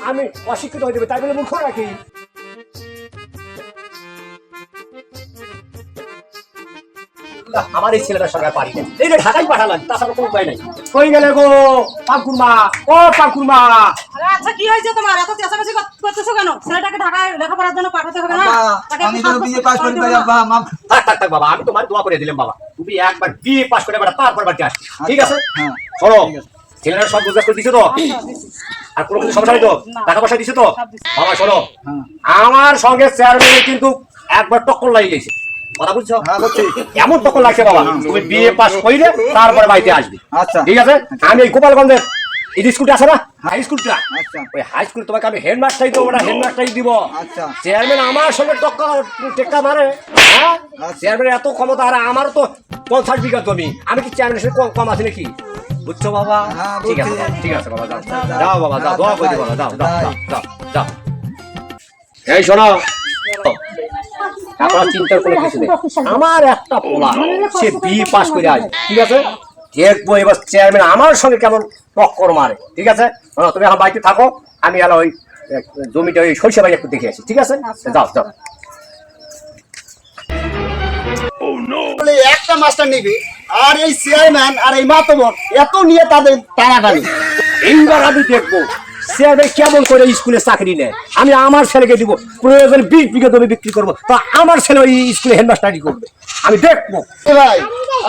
আমি অশিক্ষিত হয়ে যাবে তাই বলে মূর্খ নাকি? আমার এই ছেলেটার সঙ্গে পারি না, এই যে ঢাকাই পাঠালাম, তাছাড়া কোনো উপায় নাই। কই গেলে গো পাকুরমা? ও পাকুরমা, আচ্ছা কি হয়েছে তোমার? এত চেঁচামেচি করতেছো কেন? ছেলেটাকে ঢাকায় লেখাপড়ার জন্য পাঠাতে হবে না? আমি তো বিয়ে পাস করি তাই আব্বা মাফ। থাক বাবা, আমি তোমার দোয়া করে দিলাম বাবা, তুমি একবার বিয়ে পাস করে বেটা তারপর বাড়িতে আসবে, ঠিক আছে? শোনো, ছেলেরা সব বুঝাস করে দিছো তো? আর কোনো কিছু সমস্যা নেই তো? টাকা পয়সা দিছো তো? বাবা শোনো, আমার সঙ্গে চেয়ারম্যানের কিন্তু একবার টক্কর লাগিয়ে গেছে, কথা বুঝছো? এমন টক্কর লাগছে বাবা, তুমি বিয়ে পাস কইলে তারপরে বাড়িতে আসবে, আচ্ছা ঠিক আছে? আমি এই গোপালগঞ্জের এই যে স্কুলটা আছে না, হাই স্কুলটা, ওই হাই স্কুল তোমাকে আমি হেডমাস্টারই দেবো, ওটা হেডমাস্টারই দিব। চেয়ারম্যান আমার সঙ্গে টেক্কা মারে, হ্যাঁ? চেয়ারম্যানের এত ক্ষমতা, আর আমার তো 50 বিঘা জমি, আমি কি চেয়ারম্যানের সঙ্গে কম আছি নাকি? বুঝছো বাবা? ঠিক আছে ঠিক আছে বাবা, যাও যাও বাবা, যাও, দোয়া করে দিও বাবা, যাও যাও যাও যাও। এই শোনো, আপনারা চিন্তার কোনো কিছু নেই, আমার একটা পোলা সে বিয়ে পাস করে আসবে, ঠিক আছে? দেখবো এবার চেয়ারম্যান আমার সঙ্গে কেমন টক্কর মারে, ঠিক আছে? তুমি এখন বাড়িতে থাকো, আমি এলা ওই জমিটা ওই সরিষা বাড়ি একটু দেখে আসি, ঠিক আছে? যাও যাও। একটা মাস্টার নিবি আর এই চেয়ারম্যান আর এই মাতবর এত নিয়ে তাদের টানাটানি। এইবার আমি দেখবো চেয়ারম্যান কেমন করে স্কুলে চাকরি নেয়। আমি আমার ছেলেকে দিব, প্রয়োজন 20 বিঘা জমি বিক্রি করবো, তা আমার ছেলে ওই স্কুলে হেডমাস্টারি করবে, আমি দেখবো। ভাই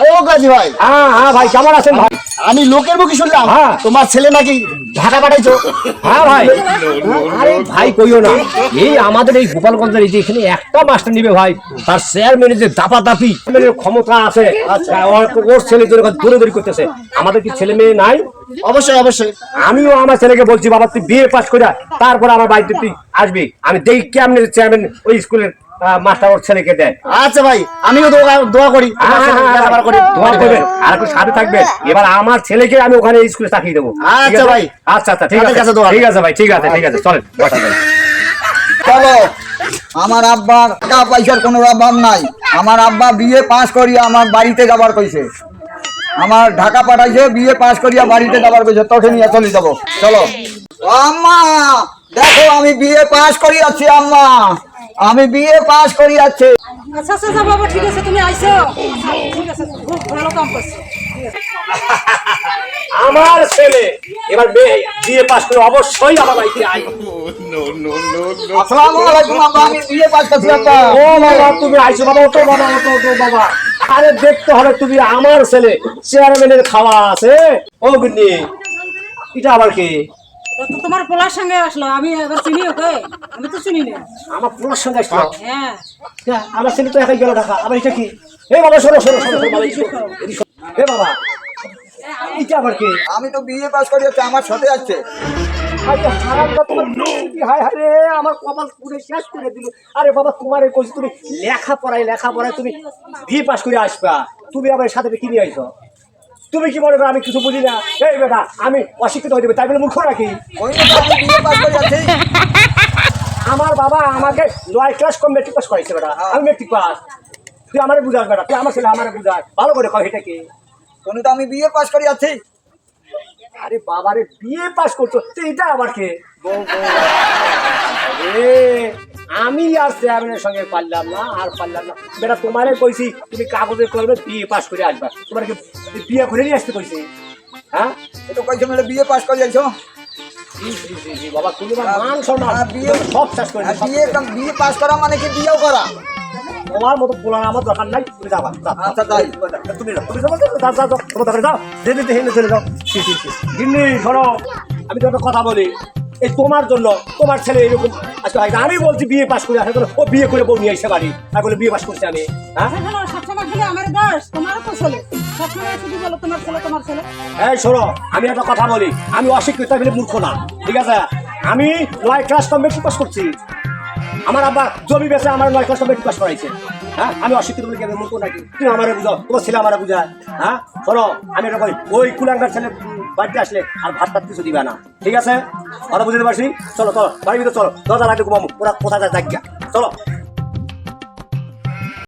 ও গাজী ভাই, হ্যাঁ ভাই, কেমন আছেন ভাই? আমি লোকের মুখে শুনলাম তোমার ছেলে নাকি ঢাকা পাঠাইছো। হ্যাঁ ভাই, আরে ভাই কইও না, এই আমাদের এই গোপালগঞ্জের এই যে এখানে একটা মাস্টার নিবে ভাই, তার চেয়ারম্যানের যে দাপাদাপি ক্ষমতা আছে, ওর ছেলে দৌড়াদৌড়ি করতেছে। আমাদের কি ছেলে মেয়ে নাই? অবশ্যই অবশ্যই, আমিও আমার ছেলেকে বলছি বাবা তুই বিয়ে পাস করে তারপরে আমার বাড়িতে তুই আসবি, আমি দেখি কেমন চেয়ারম্যান ওই স্কুলের মাস্টার ওর ছেলেকে দেয়। আচ্ছা ভাই, আমিও দোয়া করি, আর একটু সাথে থাকবে। এবার আমার ছেলেকে আমি ওখানে স্কুলে চাকরি দেবো। আচ্ছা ভাই, আচ্ছা আচ্ছা ঠিক আছে, ঠিক আছে ভাই, ঠিক আছে ঠিক আছে, চলেন বসা যাই। চলো, আমার আব্বার টাকা পয়সার কোনো অভাব নাই। আমার আব্বা বিয়ে পাস করিয়া আমার বাড়িতে যাবার কইছে, আমার ঢাকা পাঠাইছে, বিয়ে পাস করিয়া বাড়িতে যাবার কইছে, তোকে নিয়ে চলে যাবো। চলো আম্মা, দেখো আমি বিয়ে পাস করিয়াছি আম্মা, আমি বিয়ে পাস করিয়াছি। আচ্ছা আচ্ছা বাবা, ঠিক আছে তুমি আইছো, ঠিক আছে, খুব ভালো কাম করছো। আমার ছেলে এবার বিয়ে পাস করে অবশ্যই আমার বাড়িতে আসবে। আসসালামু আলাইকুম আব্বা, আমি বিয়ে পাস করছি আব্বা। ও বাবা তুমি আইছো বাবা, ওটো বাবা, ওটো বাবা। আরে দেখতে হবে, তুমি আমার ছেলে চেয়ারম্যানের খাওয়া আছে। ও গুন্নি, এটা আবার কি? তো তোমার পোলার সঙ্গে আসলো, আমি এবার চিনি ওকে? আমি তো চিনি না। আমার পোলার সঙ্গে আসলো? হ্যাঁ, আমার ছেলে তো একাই গেল ঢাকা, আবার এটা কি? এ বাবা শোনো শোনো শোনো বাবা, এ বাবা এটা আবার কি? আমি তো বিয়ে পাস করিয়াছি, আমার সাথে আছে। আমার কপাল পুরো শেষ করে দিল। আরে বাবা তোমার কইছি তুমি লেখাপড়ায় তুমি বিয়ে পাস করে আসবা, তুমি আবার সাথে কি নিয়ে আইছো? তুমি কি মনে করো আমি কিছু বুঝি না? এই বেটা আমি অশিক্ষিত হয়ে যাবে তাই বলে মূর্খ নাকি? আমার বাবা আমাকে 9 ক্লাস কম মেট্রিক পাস করাইছে বেটা, আমি মেট্রিক পাস। তুই আমারে বুঝাস বেটা, তুই আমার ছেলে আমারে বুঝাস ভালো করে, কয় এটা কি? তো আমি বিয়ে পাস করিয়াছি। আরে বাবারে বিয়ে পাস করছো, এটা আবার কে? আমি আর চেয়ারম্যানের সঙ্গে পারলাম না, আর পারলাম না বেটা। তোমারে কইছি তুমি কাগজে করবে বিয়ে পাস করে আসবা, তোমার কি বিয়ে করে নিয়ে আসতে কইছি? হ্যাঁ তো কইছো মানে বিয়ে পাস করিয়াছো বাবা, তুমি মান সম্মান বিয়ে সব শেষ করে বিয়ে পাস করা মানে কি বিয়েও করা? তোমার মতো বলার আমার দরকার নাই, তুমি যাবা। আচ্ছা তাই, তুমি যাও, তোমার দরকার যাও, দিদি হেলে চলে যাও। দিন্নি শোনো, আমি তো একটা কথা বলি, এই তোমার জন্য তোমার ছেলে এরকম আজকে আমি বলছি বিয়ে পাস করে আসা, ও বিয়ে করে বউ নিয়ে এসে বাড়ি, তাই বলে বিয়ে পাস করছি আমি? হ্যাঁ সবসময় খালি আমার দোষ, তোমারও তো ছেলে, সবসময় শুধু বলো তোমার ছেলে তোমার ছেলে। এই শোনো, আমি একটা কথা বলি, আমি অশিক্ষিত বলে মূর্খ না, ঠিক আছে? আমি 9 ক্লাস কম মেট্রিক পাস করছি, আমার আব্বা জমি বেচে আমার 9 ক্লাস মেট্রিক পাস করাইছে। হ্যাঁ আমি অশিক্ষিত বলে কেন মূর্খ নাকি? তুমি আমারে বুঝাও, তোমার ছেলে আমারে বুঝায়। হ্যাঁ শোনো, আমি এটা করি, ওই কুলাঙ্গার ছেলে বাড়িতে আসলে আর ভাত টাত কিছু দিবে না, ঠিক আছে? কথা বুঝতে পারছি? চলো চলো বাড়ির ভিতরে চলো, দরজা লাগলে ঘুমাবো, ওরা কোথায় যায়, চলো।